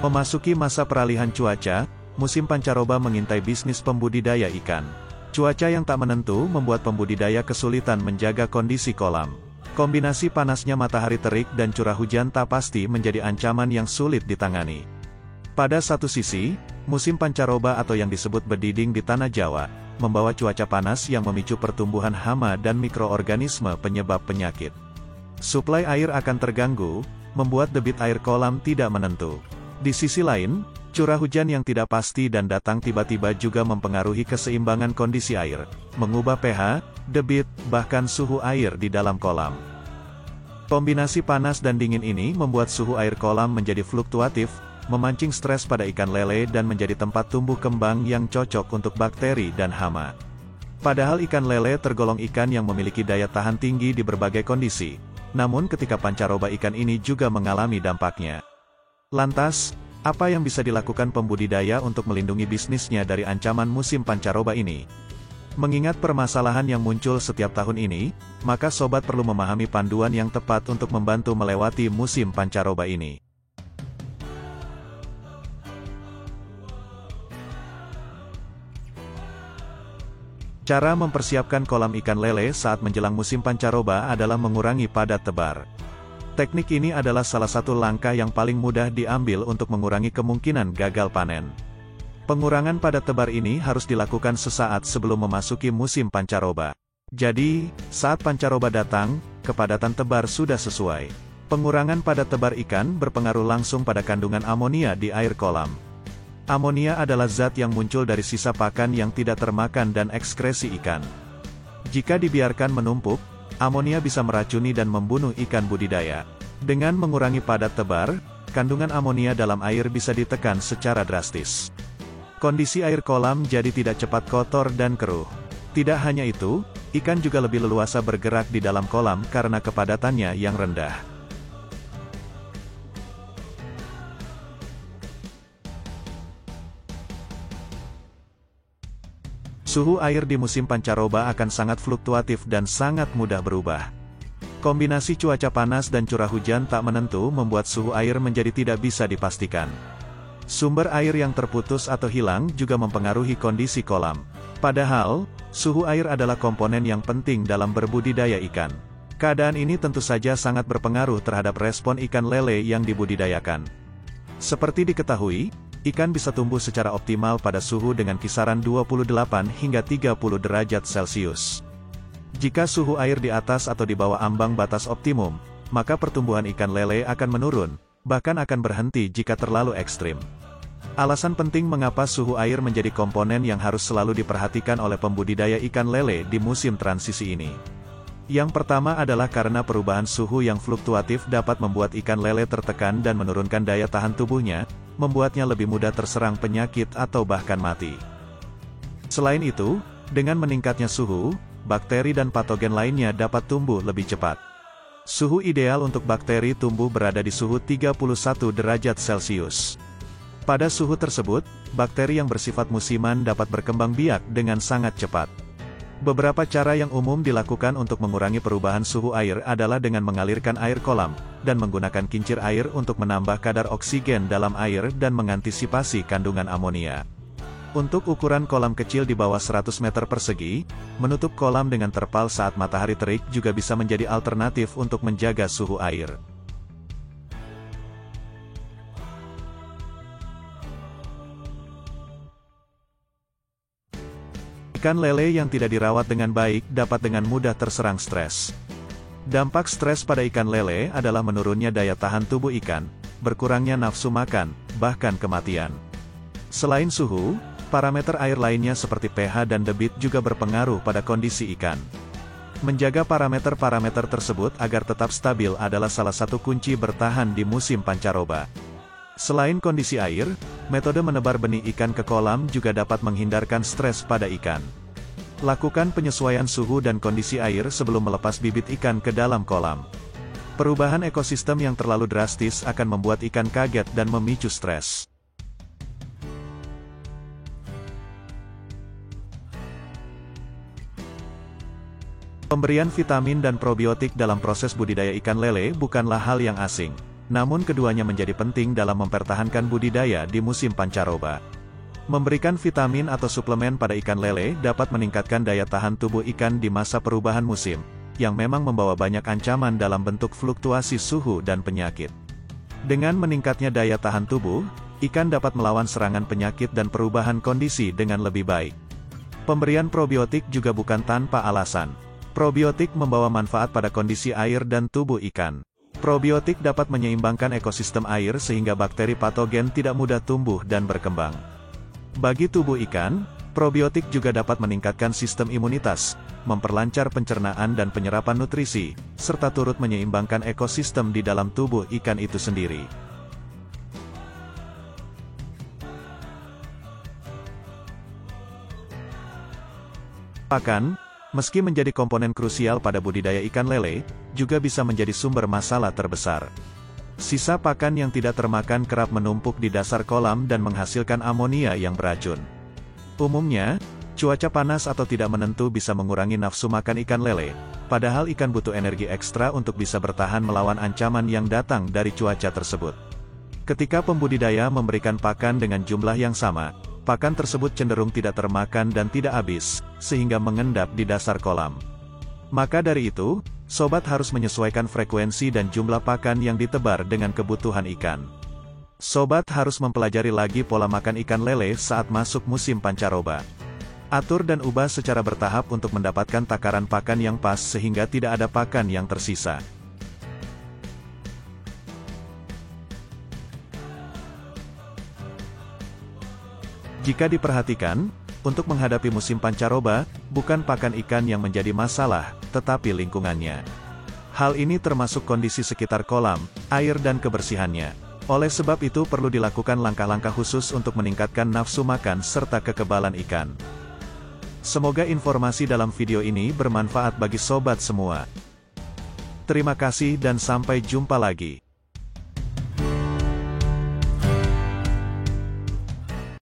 Memasuki masa peralihan cuaca, musim pancaroba mengintai bisnis pembudidaya ikan. Cuaca yang tak menentu membuat pembudidaya kesulitan menjaga kondisi kolam. Kombinasi panasnya matahari terik dan curah hujan tak pasti menjadi ancaman yang sulit ditangani. Pada satu sisi, musim pancaroba atau yang disebut bediding di Tanah Jawa, membawa cuaca panas yang memicu pertumbuhan hama dan mikroorganisme penyebab penyakit. Suplai air akan terganggu, membuat debit air kolam tidak menentu. Di sisi lain, curah hujan yang tidak pasti dan datang tiba-tiba juga mempengaruhi keseimbangan kondisi air, mengubah pH, debit, bahkan suhu air di dalam kolam. Kombinasi panas dan dingin ini membuat suhu air kolam menjadi fluktuatif, memancing stres pada ikan lele dan menjadi tempat tumbuh kembang yang cocok untuk bakteri dan hama. Padahal ikan lele tergolong ikan yang memiliki daya tahan tinggi di berbagai kondisi, namun ketika pancaroba ikan ini juga mengalami dampaknya. Lantas, apa yang bisa dilakukan pembudidaya untuk melindungi bisnisnya dari ancaman musim pancaroba ini? Mengingat permasalahan yang muncul setiap tahun ini, maka sobat perlu memahami panduan yang tepat untuk membantu melewati musim pancaroba ini. Cara mempersiapkan kolam ikan lele saat menjelang musim pancaroba adalah mengurangi padat tebar. Teknik ini adalah salah satu langkah yang paling mudah diambil untuk mengurangi kemungkinan gagal panen. Pengurangan padat tebar ini harus dilakukan sesaat sebelum memasuki musim pancaroba. Jadi, saat pancaroba datang, kepadatan tebar sudah sesuai. Pengurangan padat tebar ikan berpengaruh langsung pada kandungan amonia di air kolam. Amonia adalah zat yang muncul dari sisa pakan yang tidak termakan dan ekskresi ikan. Jika dibiarkan menumpuk, amonia bisa meracuni dan membunuh ikan budidaya. Dengan mengurangi padat tebar, kandungan amonia dalam air bisa ditekan secara drastis. Kondisi air kolam jadi tidak cepat kotor dan keruh. Tidak hanya itu, ikan juga lebih leluasa bergerak di dalam kolam karena kepadatannya yang rendah. Suhu air di musim pancaroba akan sangat fluktuatif dan sangat mudah berubah. Kombinasi cuaca panas dan curah hujan tak menentu membuat suhu air menjadi tidak bisa dipastikan. Sumber air yang terputus atau hilang juga mempengaruhi kondisi kolam. Padahal, suhu air adalah komponen yang penting dalam berbudidaya ikan. Keadaan ini tentu saja sangat berpengaruh terhadap respon ikan lele yang dibudidayakan. Seperti diketahui, ikan bisa tumbuh secara optimal pada suhu dengan kisaran 28 hingga 30 derajat Celcius. Jika suhu air di atas atau di bawah ambang batas optimum, maka pertumbuhan ikan lele akan menurun, bahkan akan berhenti jika terlalu ekstrim. Alasan penting mengapa suhu air menjadi komponen yang harus selalu diperhatikan oleh pembudidaya ikan lele di musim transisi ini. Yang pertama adalah karena perubahan suhu yang fluktuatif dapat membuat ikan lele tertekan dan menurunkan daya tahan tubuhnya, membuatnya lebih mudah terserang penyakit atau bahkan mati. Selain itu, dengan meningkatnya suhu, bakteri dan patogen lainnya dapat tumbuh lebih cepat. Suhu ideal untuk bakteri tumbuh berada di suhu 31 derajat Celcius. Pada suhu tersebut, bakteri yang bersifat musiman dapat berkembang biak dengan sangat cepat. Beberapa cara yang umum dilakukan untuk mengurangi perubahan suhu air adalah dengan mengalirkan air kolam, dan menggunakan kincir air untuk menambah kadar oksigen dalam air dan mengantisipasi kandungan amonia. Untuk ukuran kolam kecil di bawah 100 meter persegi, menutup kolam dengan terpal saat matahari terik juga bisa menjadi alternatif untuk menjaga suhu air. Ikan lele yang tidak dirawat dengan baik dapat dengan mudah terserang stres. Dampak stres pada ikan lele adalah menurunnya daya tahan tubuh ikan, berkurangnya nafsu makan, bahkan kematian. Selain suhu, parameter air lainnya seperti pH dan debit juga berpengaruh pada kondisi ikan. Menjaga parameter-parameter tersebut agar tetap stabil adalah salah satu kunci bertahan di musim pancaroba. Selain kondisi air, metode menebar benih ikan ke kolam juga dapat menghindarkan stres pada ikan. Lakukan penyesuaian suhu dan kondisi air sebelum melepas bibit ikan ke dalam kolam. Perubahan ekosistem yang terlalu drastis akan membuat ikan kaget dan memicu stres. Pemberian vitamin dan probiotik dalam proses budidaya ikan lele bukanlah hal yang asing. namun keduanya menjadi penting dalam mempertahankan budidaya di musim pancaroba. Memberikan vitamin atau suplemen pada ikan lele dapat meningkatkan daya tahan tubuh ikan di masa perubahan musim, yang memang membawa banyak ancaman dalam bentuk fluktuasi suhu dan penyakit. Dengan meningkatnya daya tahan tubuh, ikan dapat melawan serangan penyakit dan perubahan kondisi dengan lebih baik. Pemberian probiotik juga bukan tanpa alasan. Probiotik membawa manfaat pada kondisi air dan tubuh ikan. Probiotik dapat menyeimbangkan ekosistem air sehingga bakteri patogen tidak mudah tumbuh dan berkembang. Bagi tubuh ikan, probiotik juga dapat meningkatkan sistem imunitas, memperlancar pencernaan dan penyerapan nutrisi, serta turut menyeimbangkan ekosistem di dalam tubuh ikan itu sendiri. Pakan, meski menjadi komponen krusial pada budidaya ikan lele, juga bisa menjadi sumber masalah terbesar. Sisa pakan yang tidak termakan kerap menumpuk di dasar kolam dan menghasilkan amonia yang beracun. Umumnya, cuaca panas atau tidak menentu bisa mengurangi nafsu makan ikan lele, padahal ikan butuh energi ekstra untuk bisa bertahan melawan ancaman yang datang dari cuaca tersebut. Ketika pembudidaya memberikan pakan dengan jumlah yang sama, pakan tersebut cenderung tidak termakan dan tidak habis, sehingga mengendap di dasar kolam. Maka dari itu, sobat harus menyesuaikan frekuensi dan jumlah pakan yang ditebar dengan kebutuhan ikan. Sobat harus mempelajari lagi pola makan ikan lele saat masuk musim pancaroba. Atur dan ubah secara bertahap untuk mendapatkan takaran pakan yang pas sehingga tidak ada pakan yang tersisa. Jika diperhatikan, untuk menghadapi musim pancaroba, bukan pakan ikan yang menjadi masalah, tetapi lingkungannya. Hal ini termasuk kondisi sekitar kolam, air dan kebersihannya. Oleh sebab itu perlu dilakukan langkah-langkah khusus untuk meningkatkan nafsu makan serta kekebalan ikan. Semoga informasi dalam video ini bermanfaat bagi sobat semua. Terima kasih dan sampai jumpa lagi.